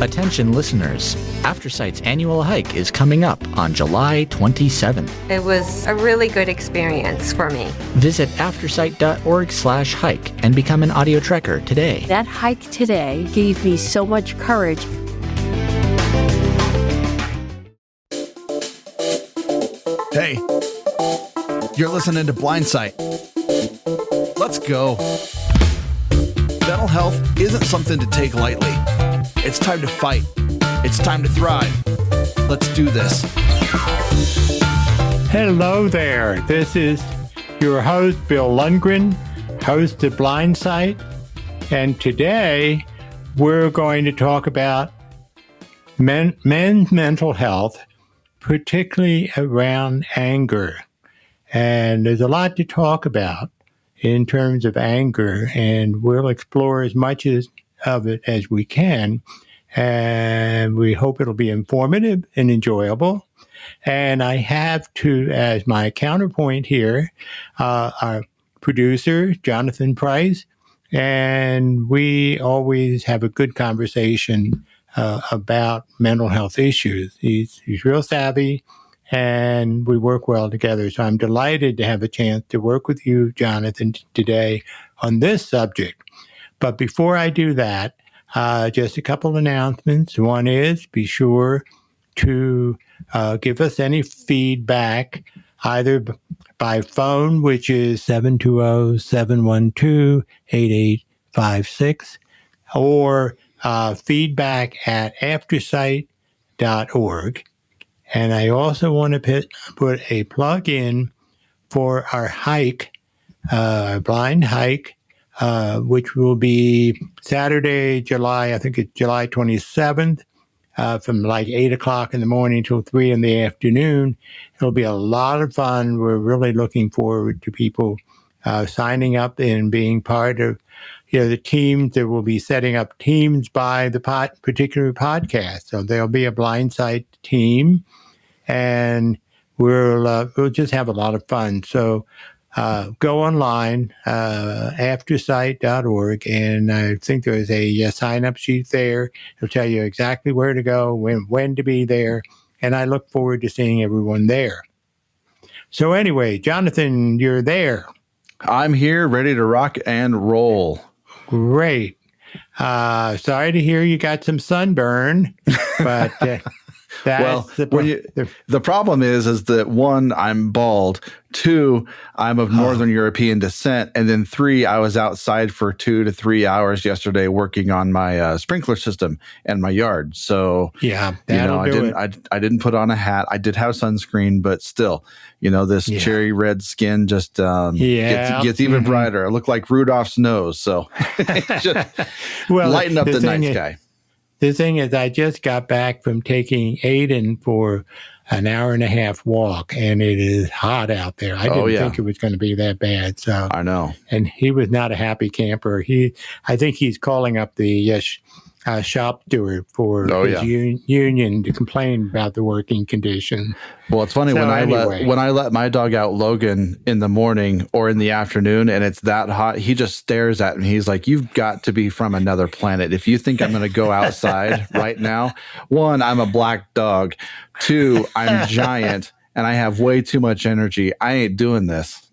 Attention listeners, Aftersight's annual hike is coming up on July 27th. It was a really good experience for me. Visit aftersight.org/hike and become an audio trekker today. That hike today gave me so much courage. Hey, you're listening to Blindsight. Let's go. Mental health isn't something to take lightly. It's time to fight. It's time to thrive. Let's do this. Hello there. This is your host, Bill Lundgren, host of Blindsight. And today we're going to talk about men's mental health, particularly around anger. And there's a lot to talk about in terms of anger, and we'll explore as much of it as we can. And we hope it'll be informative and enjoyable. And I have as my counterpoint here, our producer, Jonathan Price, and we always have a good conversation about mental health issues. He's real savvy, and we work well together. So I'm delighted to have a chance to work with you, Jonathan, today on this subject. But before I do that, just a couple of announcements. One is be sure to give us any feedback either by phone, which is 720-712-8856, or feedback at aftersight.org. And I also want to put a plug in for our hike, our blind hike, which will be Saturday, July 27th, from like 8 o'clock in the morning till 3 in the afternoon. It'll be a lot of fun. We're really looking forward to people signing up and being part of, the teams. There will be setting up teams by the particular podcast. So there'll be a Blindsight team, and we'll just have a lot of fun. So go online, aftersight.org, and I think there's a sign-up sheet there. It'll tell you exactly where to go, when to be there, and I look forward to seeing everyone there. So anyway, Jonathan, you're there. I'm here, ready to rock and roll. Great. Sorry to hear you got some sunburn, but... the problem is that one, I'm bald. Two, I'm of Northern European descent, and then three, I was outside for 2 to 3 hours yesterday working on my sprinkler system in my yard. So I didn't put on a hat. I did have sunscreen, but still, this cherry red skin just gets even brighter. I look like Rudolph's nose. So just lighten up the night sky. The thing is, I just got back from taking Aiden for an hour and a half walk, and it is hot out there. I didn't think it was going to be that bad. So I know. And he was not a happy camper. I think he's calling up the shop steward for his union to complain about the working condition. Well, it's funny, when I let my dog out, Logan, in the morning or in the afternoon, and it's that hot, he just stares at me. He's like, "You've got to be from another planet. If you think I'm going to go outside right now, one, I'm a black dog. Two, I'm giant and I have way too much energy. I ain't doing this."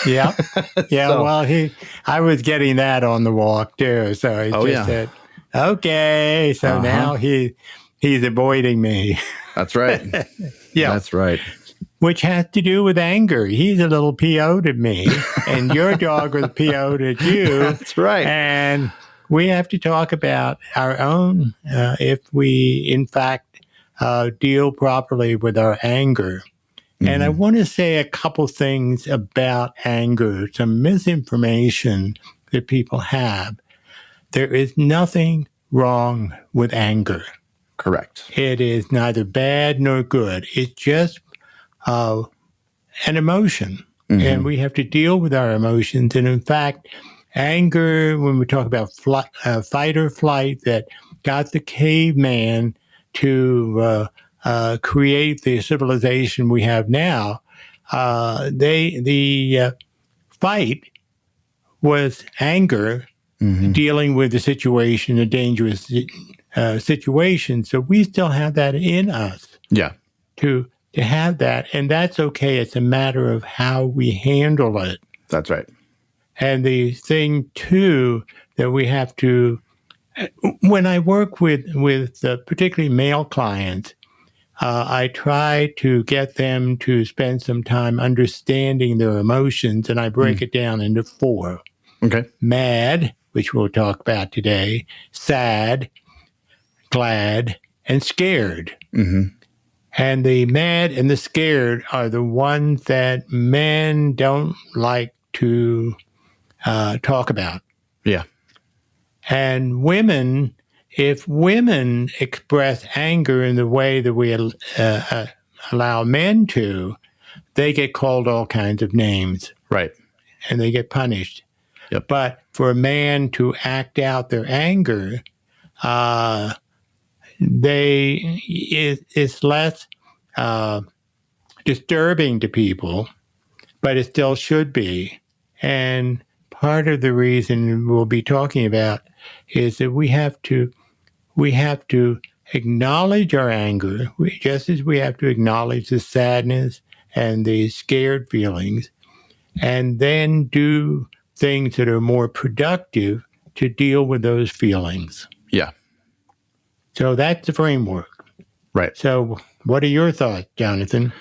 Yeah. Well, I was getting that on the walk too. So he said, "Okay." So now he's avoiding me. That's right. Yeah. That's right. Which has to do with anger. He's a little PO'd at me, and your dog was PO'd at you. That's right. And we have to talk about our own, if we, in fact, deal properly with our anger. Mm-hmm. And I want to say a couple things about anger, some misinformation that people have. There is nothing wrong with anger. Correct. It is neither bad nor good. It's just an emotion. Mm-hmm. And we have to deal with our emotions. And in fact, anger, when we talk about fight or flight, that got the caveman to create the civilization we have now, the fight was anger, mm-hmm. dealing with the situation, a dangerous situation. So we still have that in us. Yeah. To have that, and that's okay. It's a matter of how we handle it. That's right. And the thing too that we have to, when I work with particularly male clients, I try to get them to spend some time understanding their emotions, and I break it down into 4. Okay. Mad, which we'll talk about today, sad, glad, and scared. Mm-hmm. And the mad and the scared are the ones that men don't like to talk about. Yeah. And women, if women express anger in the way that we allow men to, they get called all kinds of names. Right. And they get punished. Yep. But for a man to act out their anger, it's less disturbing to people, but it still should be. And part of the reason we'll be talking about is that we have to acknowledge our anger, just as we have to acknowledge the sadness and the scared feelings, and then do things that are more productive to deal with those feelings. Yeah. So that's the framework. Right. So what are your thoughts, Jonathan?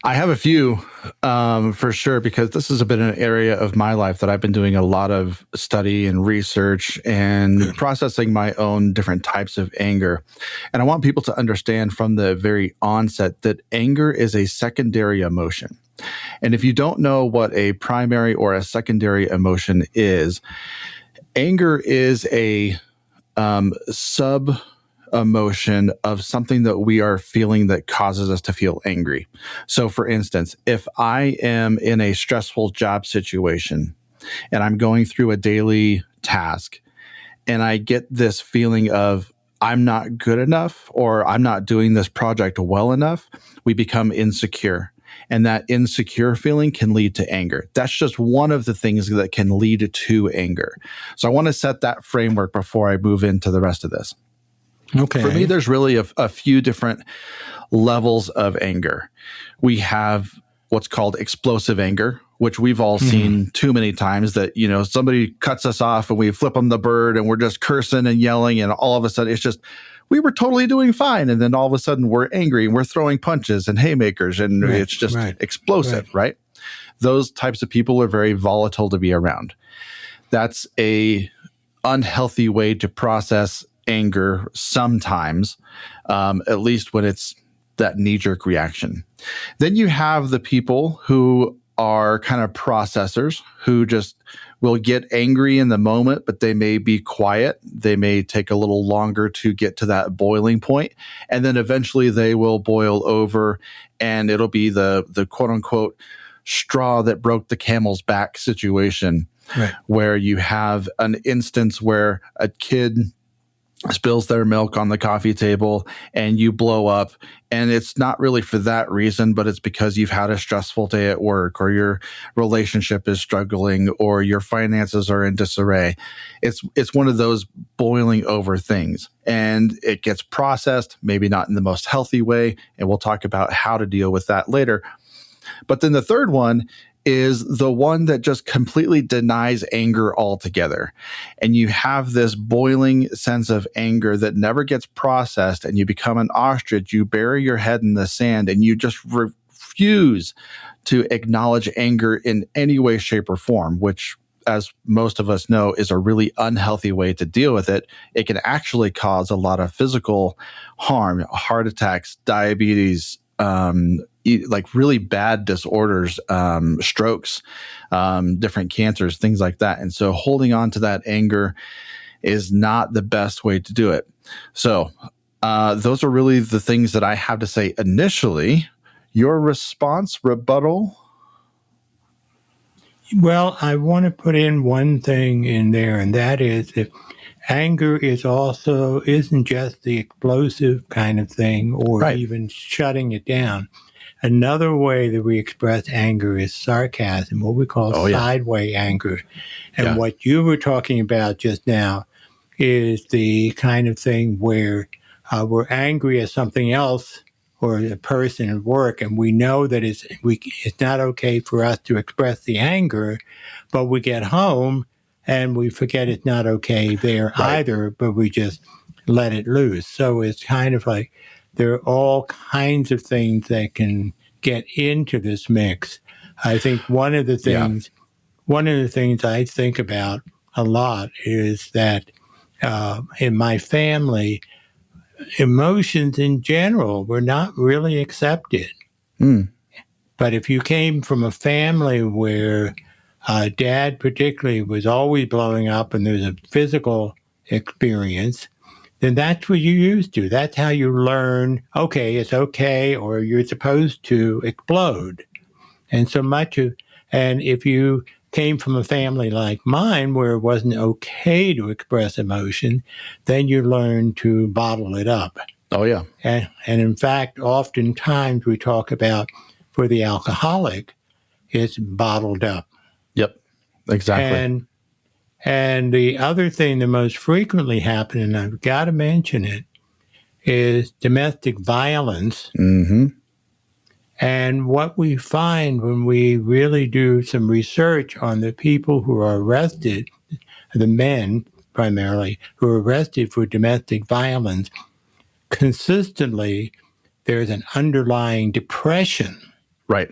I have a few for sure, because this has been an area of my life that I've been doing a lot of study and research and processing my own different types of anger. And I want people to understand from the very onset that anger is a secondary emotion. And if you don't know what a primary or a secondary emotion is, anger is a sub emotion of something that we are feeling that causes us to feel angry. So for instance, if I am in a stressful job situation and I'm going through a daily task and I get this feeling of I'm not good enough or I'm not doing this project well enough, we become insecure. And that insecure feeling can lead to anger. That's just one of the things that can lead to anger. So I want to set that framework before I move into the rest of this. Okay. For me, there's really a few different levels of anger. We have what's called explosive anger, which we've all seen too many times, that, you know, somebody cuts us off and we flip them the bird and we're just cursing and yelling. And all of a sudden it's just, we were totally doing fine. And then all of a sudden we're angry and we're throwing punches and haymakers and it's just explosive, right? Those types of people are very volatile to be around. That's a unhealthy way to process anger sometimes, at least when it's that knee-jerk reaction. Then you have the people who are kind of processors, who just will get angry in the moment, but they may be quiet. They may take a little longer to get to that boiling point, and then eventually they will boil over, and it'll be the quote-unquote straw that broke the camel's back situation, where you have an instance where a kid spills their milk on the coffee table and you blow up, and it's not really for that reason, but it's because you've had a stressful day at work, or your relationship is struggling, or your finances are in disarray. It's one of those boiling over things, and it gets processed, maybe not in the most healthy way, and we'll talk about how to deal with that later. But then the third one is the one that just completely denies anger altogether. And you have this boiling sense of anger that never gets processed, and you become an ostrich. You bury your head in the sand and you just refuse to acknowledge anger in any way, shape, or form, which, as most of us know, is a really unhealthy way to deal with it. It can actually cause a lot of physical harm, heart attacks, diabetes, like really bad disorders, strokes, different cancers, things like that. And so holding on to that anger is not the best way to do it. So those are really the things that I have to say initially. Your response, rebuttal? Well, I want to put in one thing in there, and that is that anger isn't just the explosive kind of thing, or even shutting it down. Another way that we express anger is sarcasm, what we call sideway anger. And what you were talking about just now is the kind of thing where we're angry at something else or a person at work, and we know that it's not okay for us to express the anger, but we get home and we forget it's not okay there either, but we just let it loose. So it's kind of like there are all kinds of things that can get into this mix. I think one of the things I think about a lot is that in my family, emotions in general were not really accepted. But if you came from a family where dad particularly was always blowing up and there's a physical experience, then that's what you used to. That's how you learn, okay, it's okay, or you're supposed to explode. And and if you came from a family like mine where it wasn't okay to express emotion, then you learn to bottle it up. Oh, yeah. And in fact, oftentimes we talk about for the alcoholic, it's bottled up. Yep, exactly. And the other thing that most frequently happens, and I've got to mention it, is domestic violence. Mm-hmm. And what we find when we really do some research on the people who are arrested, the men primarily, who are arrested for domestic violence, consistently there's an underlying depression. Right.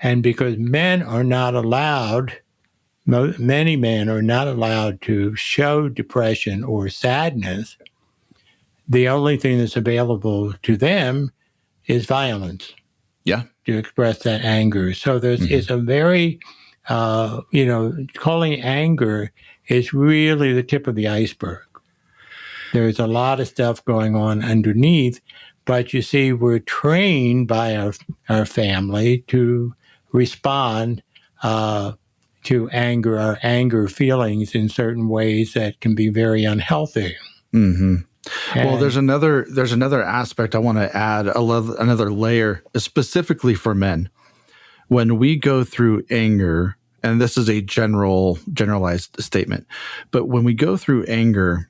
And because men are not allowed, many men are not allowed to show depression or sadness, the only thing that's available to them is violence. Yeah. To express that anger. So it's a very, calling anger is really the tip of the iceberg. There's a lot of stuff going on underneath, but you see, we're trained by our family to respond to anger, our anger feelings in certain ways that can be very unhealthy. Mm-hmm. Well, there's another aspect I want to add, another layer, specifically for men. When we go through anger, and this is a generalized statement, but when we go through anger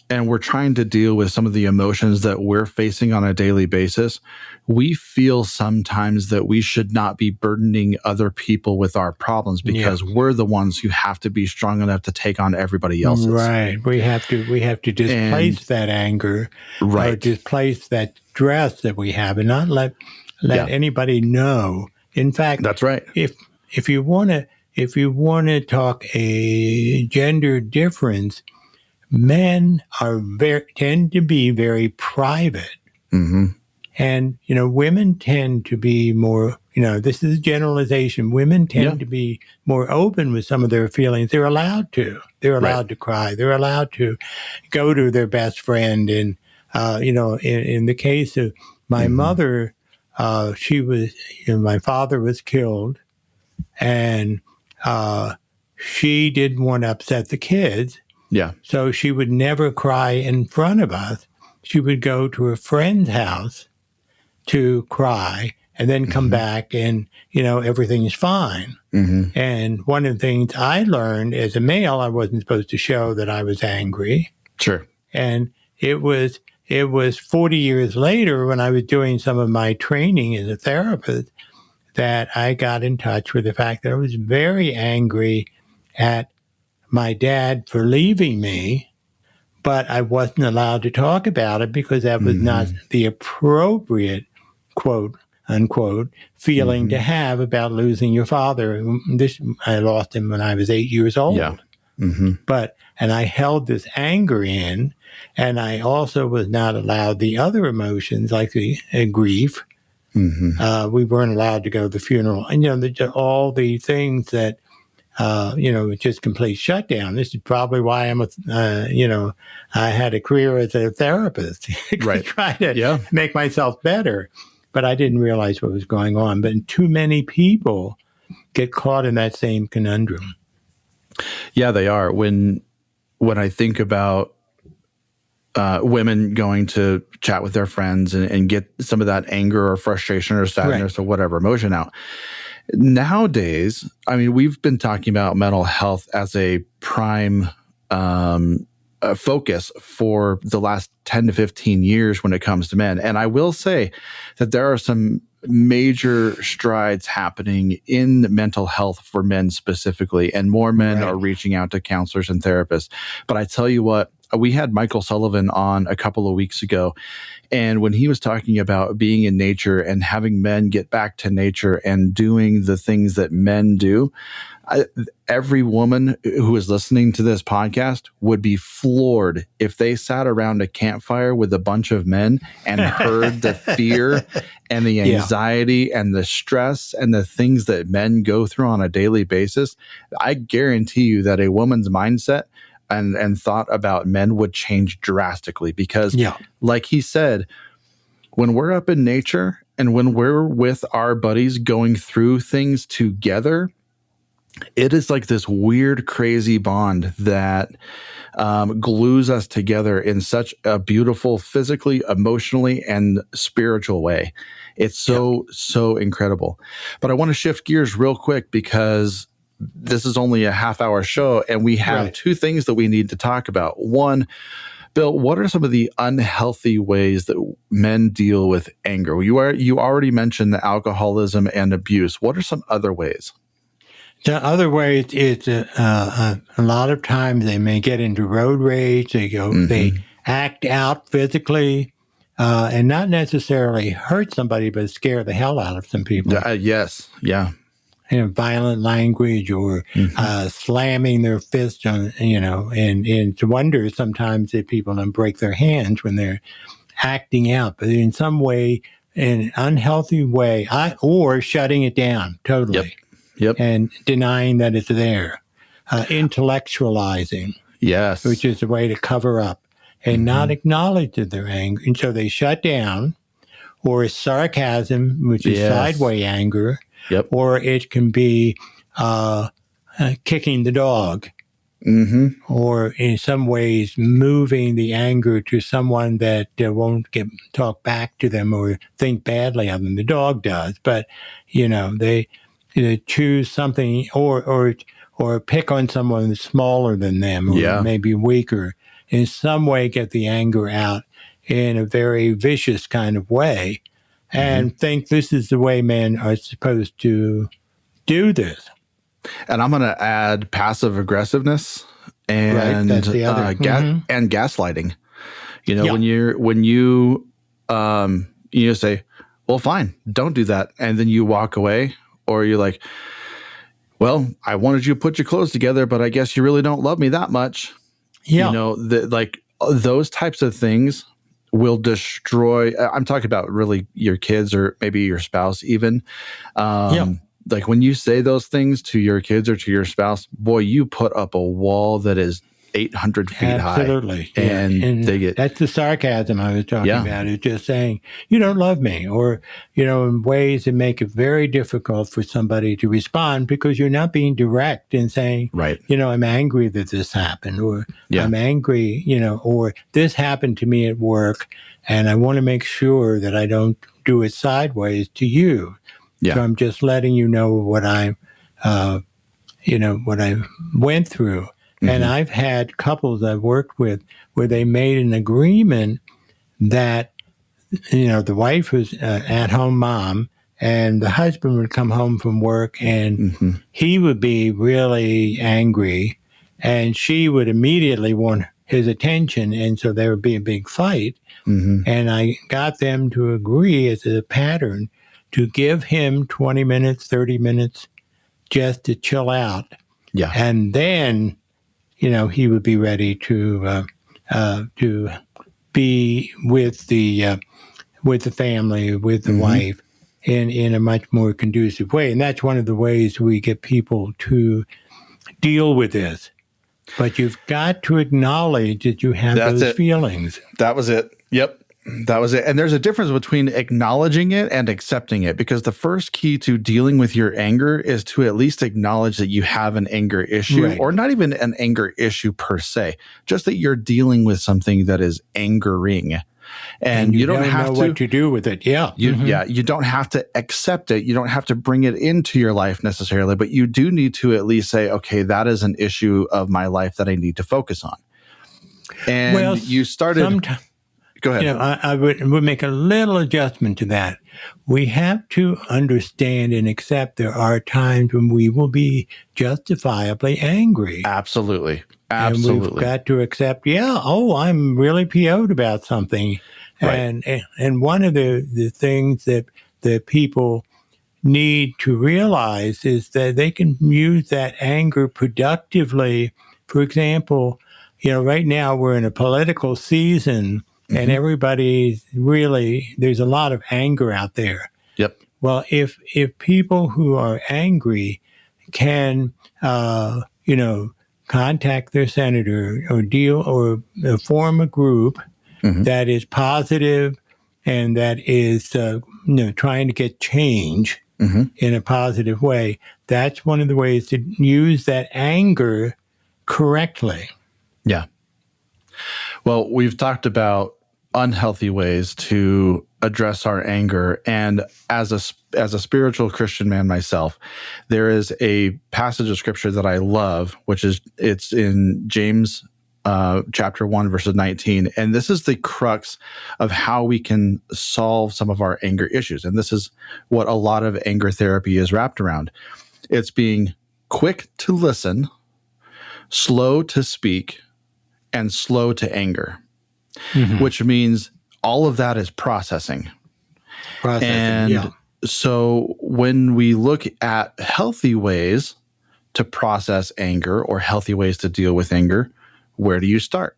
and we're trying to deal with some of the emotions that we're facing on a daily basis, we feel sometimes that we should not be burdening other people with our problems because we're the ones who have to be strong enough to take on everybody else's. Right. We have to displace that anger, or displace that stress that we have, and not let anybody know. In fact, that's right. If you want to talk a gender difference, men tend to be very private. Mm-hmm. And, women tend to be more, this is a generalization. Women tend to be more open with some of their feelings. They're allowed to. They're allowed to cry. They're allowed to go to their best friend. And, in the case of my mother, she was, my father was killed, and she didn't want to upset the kids. Yeah. So she would never cry in front of us. She would go to a friend's house to cry and then come back and, everything's fine. Mm-hmm. And one of the things I learned as a male, I wasn't supposed to show that I was angry. Sure. And it was 40 years later when I was doing some of my training as a therapist that I got in touch with the fact that I was very angry at my dad for leaving me, but I wasn't allowed to talk about it because that was not the appropriate, quote unquote, feeling to have about losing your father. I lost him when I was 8 years old. Yeah. Mm-hmm. And I held this anger in, and I also was not allowed the other emotions like the grief. Mm-hmm. We weren't allowed to go to the funeral, and all the things that just complete shutdown. This is probably why I had a career as a therapist, try to make myself better. But I didn't realize what was going on. But too many people get caught in that same conundrum. Yeah, they are. When I think about women going to chat with their friends and get some of that anger or frustration or sadness or whatever emotion out. Nowadays, I mean, we've been talking about mental health as a prime focus for the last 10 to 15 years when it comes to men. And I will say that there are some major strides happening in mental health for men specifically, and more men are reaching out to counselors and therapists. But I tell you what, we had Michael Sullivan on a couple of weeks ago, and when he was talking about being in nature and having men get back to nature and doing the things that men do, every woman who is listening to this podcast would be floored if they sat around a campfire with a bunch of men and heard the fear and the anxiety and the stress and the things that men go through on a daily basis. I guarantee you that a woman's mindset and thought about men would change drastically, because like he said, when we're up in nature and when we're with our buddies going through things together, it is like this weird, crazy bond that glues us together in such a beautiful, physically, emotionally, and spiritual way. It's so incredible. But I want to shift gears real quick, because this is only a half-hour show, and we have two things that we need to talk about. One, Bill, what are some of the unhealthy ways that men deal with anger? You already mentioned the alcoholism and abuse. What are some other ways? The other way is a lot of times they may get into road rage. They act out physically, and not necessarily hurt somebody, but scare the hell out of some people. Yes, yeah. Violent language or slamming their fist on, and it's a wonder sometimes that people don't break their hands when they're acting out, but in some way, in an unhealthy way, or shutting it down totally. Yep. And denying that it's there. Intellectualizing. Yes. Which is a way to cover up and not acknowledge that they're angry. And so they shut down. Or sarcasm, which is sideway anger. Yep. Or it can be kicking the dog. Or in some ways moving the anger to someone that won't talk back to them or think badly of them. The dog does. But, they choose something or pick on someone smaller than them or maybe weaker. In some way, get the anger out in a very vicious kind of way, and think this is the way men are supposed to do this. And I'm going to add passive aggressiveness and that's the other. And gaslighting. When you say, "Well, fine, don't do that," and then you walk away. Or you're like, "Well, I wanted you to put your clothes together, but I guess you really don't love me that much." Yeah. Those types of things will destroy. I'm talking about really your kids or maybe your spouse even. Like when you say those things to your kids or to your spouse, boy, you put up a wall that is 800 feet high. Absolutely. And they get... That's the sarcasm I was talking about. It's just saying, you don't love me, or, in ways that make it very difficult for somebody to respond because you're not being direct in saying, I'm angry that this happened, or I'm angry, or this happened to me at work, and I want to make sure that I don't do it sideways to you. So I'm just letting you know what I went through. And I've had couples I've worked with where they made an agreement that, the wife was at-home mom, and the husband would come home from work, and he would be really angry, and she would immediately want his attention, and so there would be a big fight. And I got them to agree as a pattern to give him 20 minutes, 30 minutes just to chill out. And then... he would be ready to be with the family, with the wife, in a much more conducive way. And that's one of the ways we get people to deal with this. But you've got to acknowledge that you have those feelings. That was it. Yep. That was it. And there's a difference between acknowledging it and accepting it, because the first key to dealing with your anger is to at least acknowledge that you have an anger issue, or not even an anger issue per se, just that you're dealing with something that is angering. And you don't have know what to do with it. You don't have to accept it. You don't have to bring it into your life necessarily, but you do need to at least say, okay, that is an issue of my life that I need to focus on. And you started. Go ahead. I would make a little adjustment to that. We have to understand and accept there are times when we will be justifiably angry. Absolutely. And we've got to accept, I'm really PO'd about something. Right. And one of the things that people need to realize is that they can use that anger productively. For example, right now we're in a political season, and everybody's really, there's a lot of anger out there. Yep. Well, if people who are angry can, contact their senator or form a group that is positive and that is, trying to get change in a positive way, that's one of the ways to use that anger correctly. Yeah. Well, we've talked about unhealthy ways to address our anger. And as a spiritual Christian man myself, there is a passage of scripture that I love, it's in James chapter 1, verses 19. And this is the crux of how we can solve some of our anger issues. And this is what a lot of anger therapy is wrapped around. It's being quick to listen, slow to speak, and slow to anger, which means all of that is processing. So when we look at healthy ways to process anger or healthy ways to deal with anger, where do you start?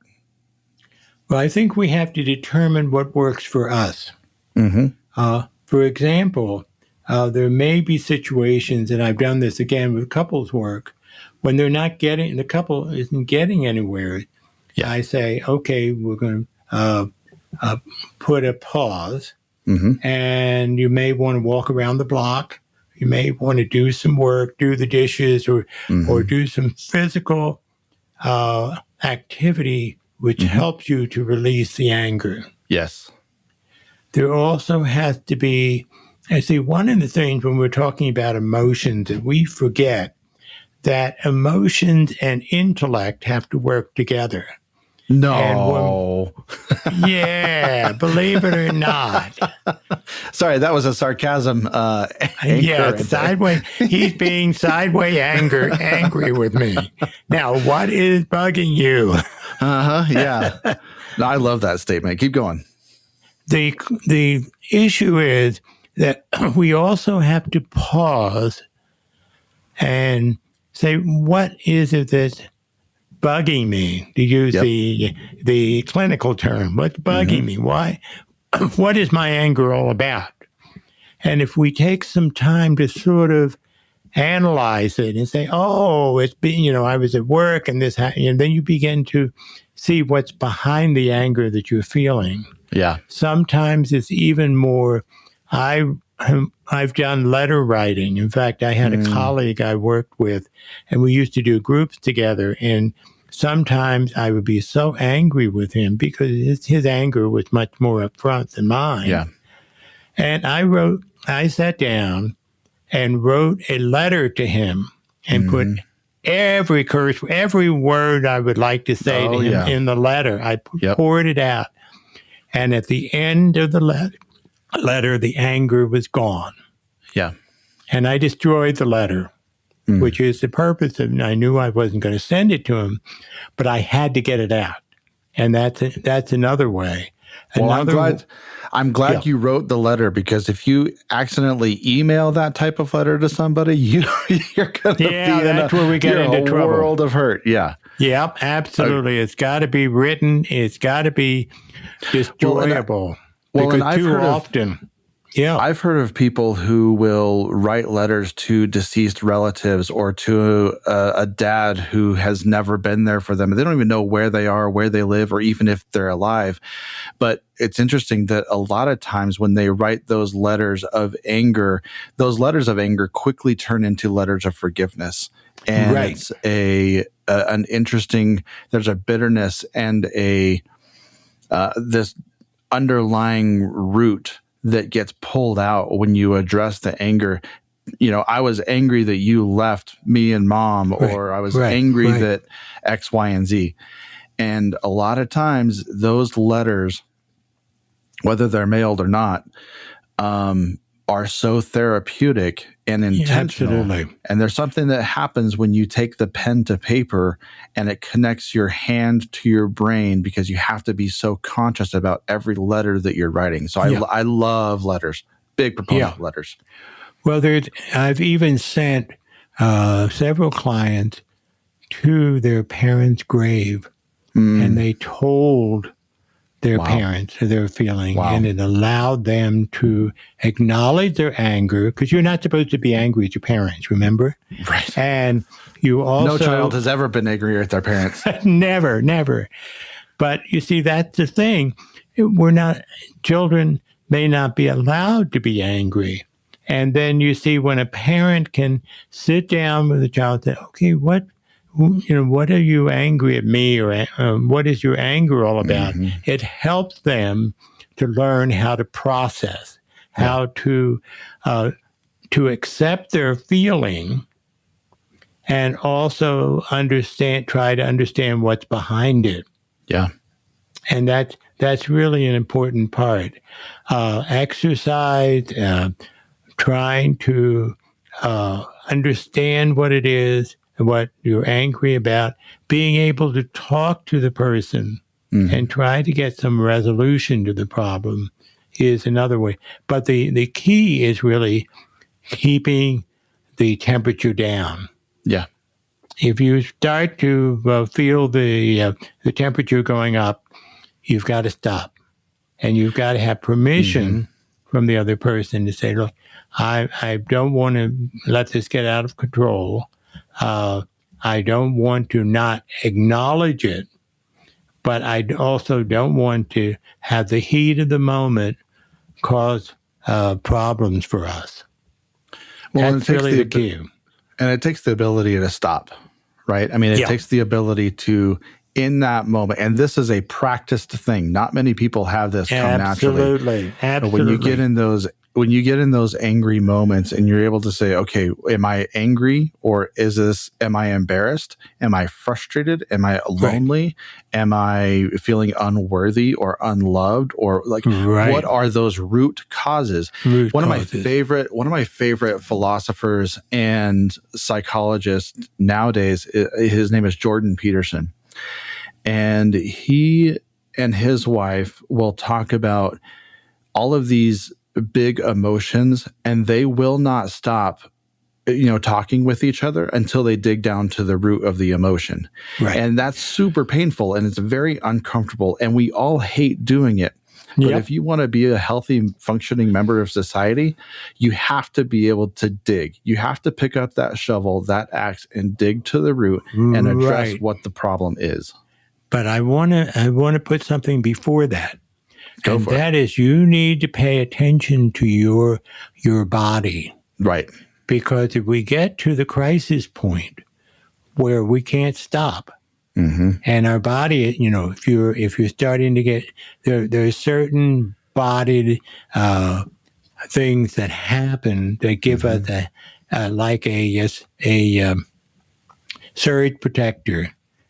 Well, I think we have to determine what works for us. For example, there may be situations, and I've done this again with couples work, when the couple isn't getting anywhere. Yeah. I say, okay, we're going to put a pause, and you may want to walk around the block. You may want to do some work, do the dishes, or do some physical activity which helps you to release the anger. Yes. There also has to be, one of the things when we're talking about emotions that we forget that emotions and intellect have to work together. No. Believe it or not. Sorry, that was a sarcasm. Sideways. He's being sideways angry with me. Now, what is bugging you? Yeah. No, I love that statement. Keep going. The issue is that we also have to pause and say, what is it that's bugging me, to use the clinical term? What's bugging me? Why? What is my anger all about? And if we take some time to sort of analyze it and say, it's been, I was at work and this happened, and then you begin to see what's behind the anger that you're feeling. Yeah. Sometimes it's even more. I've done letter writing. In fact, I had a colleague I worked with, and we used to do groups together. And sometimes I would be so angry with him because his anger was much more upfront than mine. Yeah. And I sat down and wrote a letter to him and put every word I would like to say to him in the letter. I poured it out. And at the end of the letter, the anger was gone. Yeah. And I destroyed the letter, which is the purpose of, I knew I wasn't going to send it to him, but I had to get it out. And that's another way. Well, I'm glad you wrote the letter, because if you accidentally email that type of letter to somebody, you're going to be that's where we get into trouble. World of hurt. Yeah. Yep, absolutely. It's got to be written. It's got to be destroyable. And I've too often. I've heard of people who will write letters to deceased relatives or to a dad who has never been there for them. They don't even know where they are, where they live, or even if they're alive. But it's interesting that a lot of times when they write those letters of anger quickly turn into letters of forgiveness. And it's an interesting, there's a bitterness and this underlying root that gets pulled out when you address the anger. I was angry that you left me and mom, or I was angry that X, Y, and Z. And a lot of times those letters, whether they're mailed or not, are so therapeutic and intentional. Yeah, absolutely. And there's something that happens when you take the pen to paper and it connects your hand to your brain, because you have to be so conscious about every letter that you're writing. So I love letters, big proponent of letters. Well, I've even sent several clients to their parents' grave, and they told their parents their feeling, and it allowed them to acknowledge their anger, because you're not supposed to be angry at your parents, remember? Right. And you also... No child has ever been angry at their parents. Never. But you see, that's the thing. Children may not be allowed to be angry. And then you see, when a parent can sit down with a child and say, okay, what are you angry at me, or what is your anger all about? It helps them to learn how to process, how to accept their feeling, and also try to understand what's behind it. Yeah. And that's really an important part. Exercise, trying to understand what it is, what you're angry about, being able to talk to the person and try to get some resolution to the problem is another way. But the key is really keeping the temperature down. Yeah. If you start to feel the temperature going up, you've got to stop. And you've got to have permission from the other person to say, look, I don't want to let this get out of control. I don't want to not acknowledge it, but I also don't want to have the heat of the moment cause problems for us. Well, that's really the key. And it takes the ability to stop, right? I mean, it takes the ability to, in that moment, and this is a practiced thing. Not many people have this come naturally. Absolutely. When you get in those angry moments and you're able to say, okay, am I angry, or am I embarrassed? Am I frustrated? Am I lonely? Am I feeling unworthy or unloved? Or what are those root causes? One of my favorite philosophers and psychologists nowadays, his name is Jordan Peterson. And he and his wife will talk about all of these big emotions, and they will not stop, talking with each other until they dig down to the root of the emotion. Right. And that's super painful, and it's very uncomfortable, and we all hate doing it. But if you want to be a healthy, functioning member of society, you have to be able to dig. You have to pick up that shovel, that axe, and dig to the root and address what the problem is. But I want to put something before that. Go for it. That is, you need to pay attention to your body. Right. Because if we get to the crisis point where we can't stop, and our body, if you're starting to get there are certain body things that happen that give us a surge protector.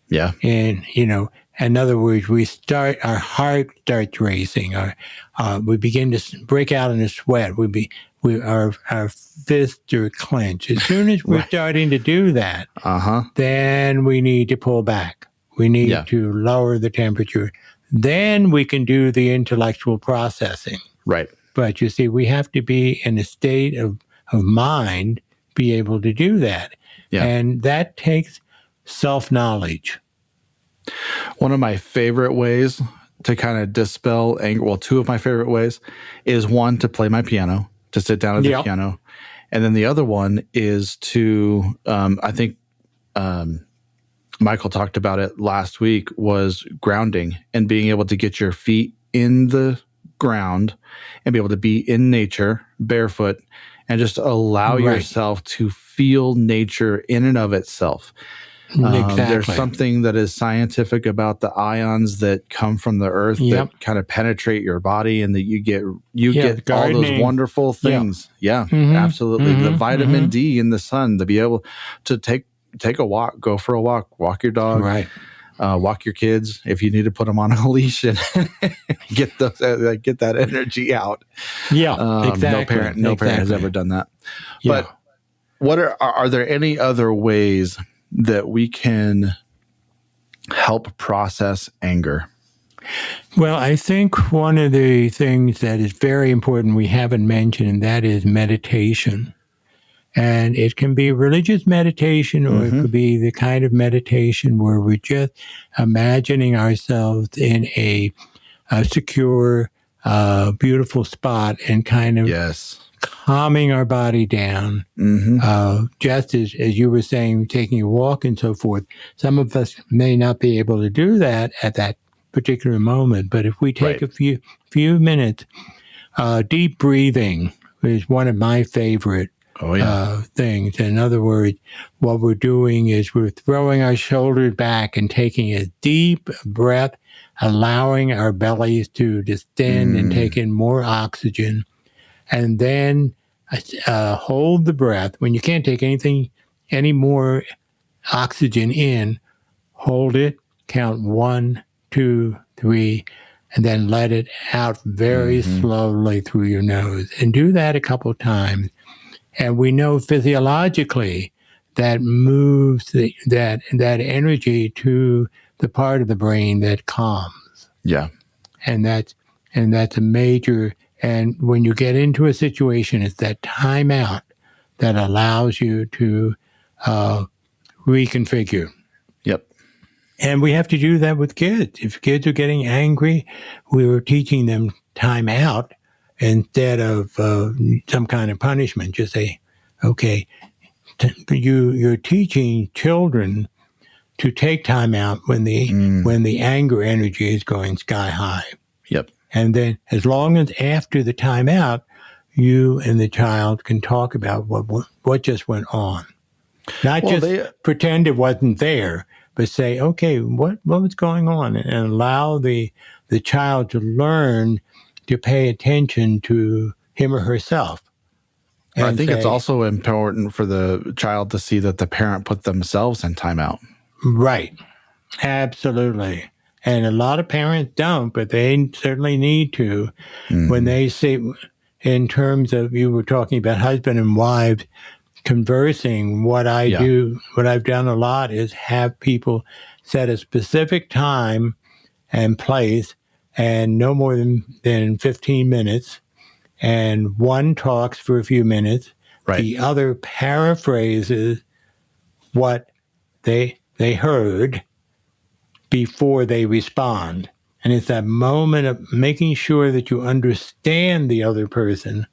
Yeah. And in other words, our heart starts racing, we begin to break out in a sweat. Our fists are clenched. As soon as we're starting to do that, then we need to pull back. We need to lower the temperature. Then we can do the intellectual processing. Right. But you see, we have to be in a state of mind, be able to do that. Yeah. And that takes self-knowledge. One of my favorite ways to kind of dispel anger, two of my favorite ways, is one, to play my piano, to sit down at the piano. And then the other one is to, I think Michael talked about it last week, was grounding and being able to get your feet in the ground and be able to be in nature, barefoot, and just allow yourself to feel nature in and of itself. Exactly. There's something that is scientific about the ions that come from the earth that kind of penetrate your body, and that you get all those wonderful things. Yeah, absolutely. The vitamin D in the sun, to be able to take a walk, go for a walk, walk your dog. Right. walk your kids if you need to put them on a leash and get that energy out. Yeah, exactly. No parent has ever done that. Yeah. But are there any other ways that we can help process anger? Well, I think one of the things that is very important we haven't mentioned, and that is meditation. And it can be religious meditation, or it could be the kind of meditation where we're just imagining ourselves in a secure, beautiful spot and kind of calming our body down. Just as you were saying, taking a walk and so forth. Some of us may not be able to do that at that particular moment, but if we take a few minutes, deep breathing is one of my favorite things. In other words, what we're doing is we're throwing our shoulders back and taking a deep breath, allowing our bellies to distend and take in more oxygen, and then hold the breath. When you can't take any more oxygen in, hold it, count 1, 2, 3, and then let it out very slowly through your nose. And do that a couple of times. And we know physiologically that moves that energy to the part of the brain that calms. Yeah. And that's a major, and when you get into a situation, it's that timeout that allows you to reconfigure. Yep. And we have to do that with kids. If kids are getting angry, we were teaching them time out instead of some kind of punishment. Just say, okay, you're teaching children to take time out when the anger energy is going sky high. Yep. And then as long as after the time out, you and the child can talk about what just went on. Not pretend it wasn't there, but say, okay, what was going on? And allow the child to learn to pay attention to him or herself. I think it's also important for the child to see that the parent put themselves in timeout. Right. Absolutely. And a lot of parents don't, but they certainly need to. When they see, in terms of, you were talking about husband and wives conversing, what I've done a lot is have people set a specific time and place, and no more than 15 minutes. And one talks for a few minutes. Right. The other paraphrases what they heard before they respond. And it's that moment of making sure that you understand the other person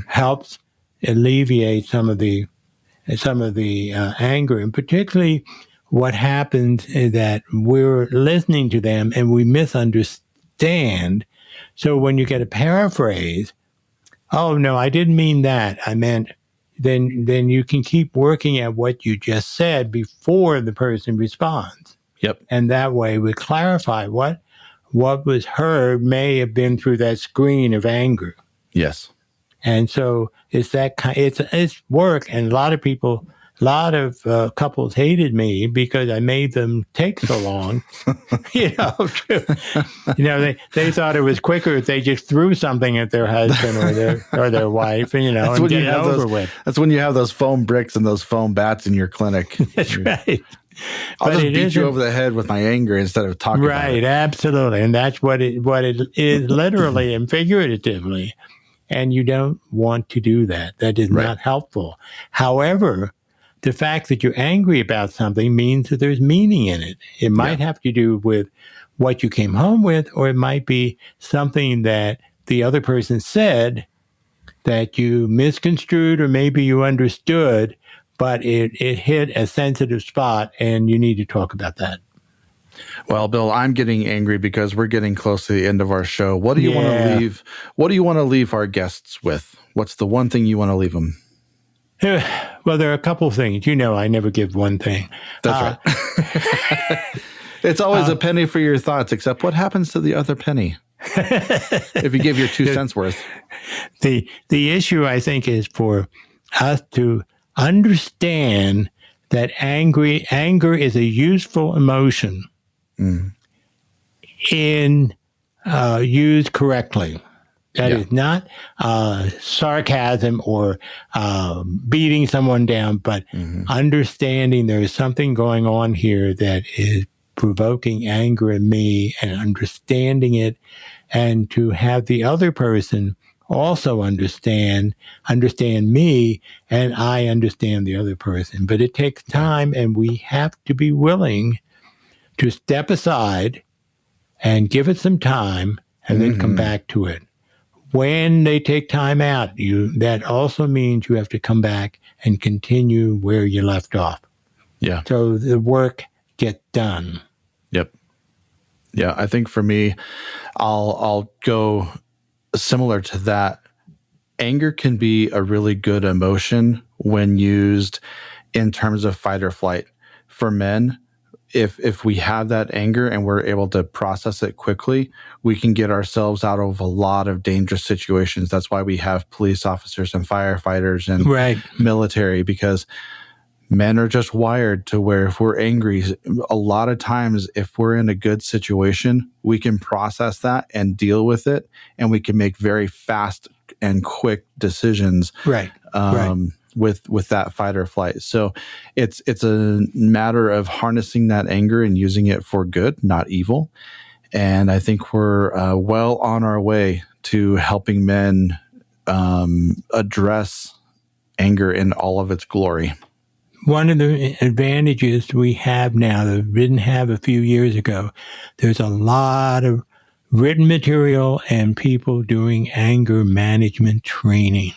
helps alleviate some of the anger. And particularly what happens is that we're listening to them and we misunderstand. So when you get a paraphrase, oh, no, I didn't mean that. I meant, then you can keep working at what you just said before the person responds. Yep. And that way we clarify what was heard may have been through that screen of anger. Yes. And so it's work. And a lot of couples hated me because I made them take so long. They thought it was quicker if they just threw something at their husband or their wife, and get it over with. That's when you have those foam bricks and those foam bats in your clinic. That's right. I'll just beat you over the head with my anger instead of talking about it. Right, absolutely. And that's what it is literally and figuratively. And you don't want to do that. That is not helpful. However, the fact that you're angry about something means that there's meaning in it. It might have to do with what you came home with, or it might be something that the other person said that you misconstrued, or maybe you understood, but it hit a sensitive spot, and you need to talk about that. Well, Bill, I'm getting angry because we're getting close to the end of our show. What do you want to leave? What do you want to leave our guests with? What's the one thing you want to leave them? Well, there are a couple of things. I never give one thing. That's right. It's always a penny for your thoughts, except what happens to the other penny? If you give your 2 cents worth. The issue, I think, is for us to understand that anger is a useful emotion. in used correctly. That is not sarcasm or beating someone down, but understanding there is something going on here that is provoking anger in me, and understanding it, and to have the other person also understand me, and I understand the other person. But it takes time, and we have to be willing to step aside and give it some time, and then come back to it. When they take time out, that also means you have to come back and continue where you left off. Yeah. So the work gets done. Yep. Yeah, I think for me, I'll go similar to that. Anger can be a really good emotion when used in terms of fight or flight. For men, if we have that anger and we're able to process it quickly, we can get ourselves out of a lot of dangerous situations. That's why we have police officers and firefighters and military, because men are just wired to where if we're angry, a lot of times if we're in a good situation, we can process that and deal with it, and we can make very fast and quick decisions. With that fight or flight. So it's a matter of harnessing that anger and using it for good, not evil. And I think we're well on our way to helping men address anger in all of its glory. One of the advantages we have now that we didn't have a few years ago, there's a lot of written material and people doing anger management training.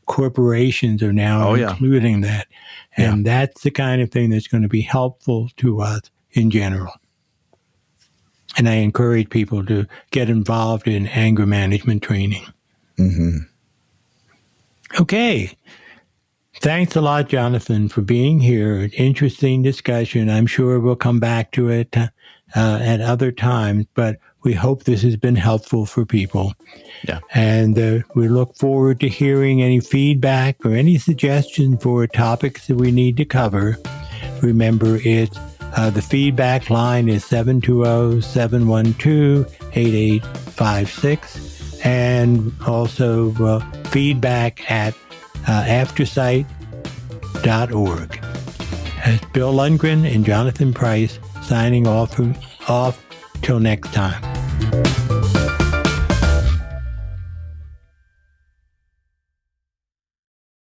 Corporations are now including that. And that's the kind of thing that's going to be helpful to us in general. And I encourage people to get involved in anger management training. Okay. Thanks a lot, Jonathan, for being here. An interesting discussion. I'm sure we'll come back to it at other times, but we hope this has been helpful for people. Yeah. And we look forward to hearing any feedback or any suggestions for topics that we need to cover. Remember, it's the feedback line is 720-712-8856, and also feedback at aftersight.org. It's Bill Lundgren and Jonathan Price signing off till next time.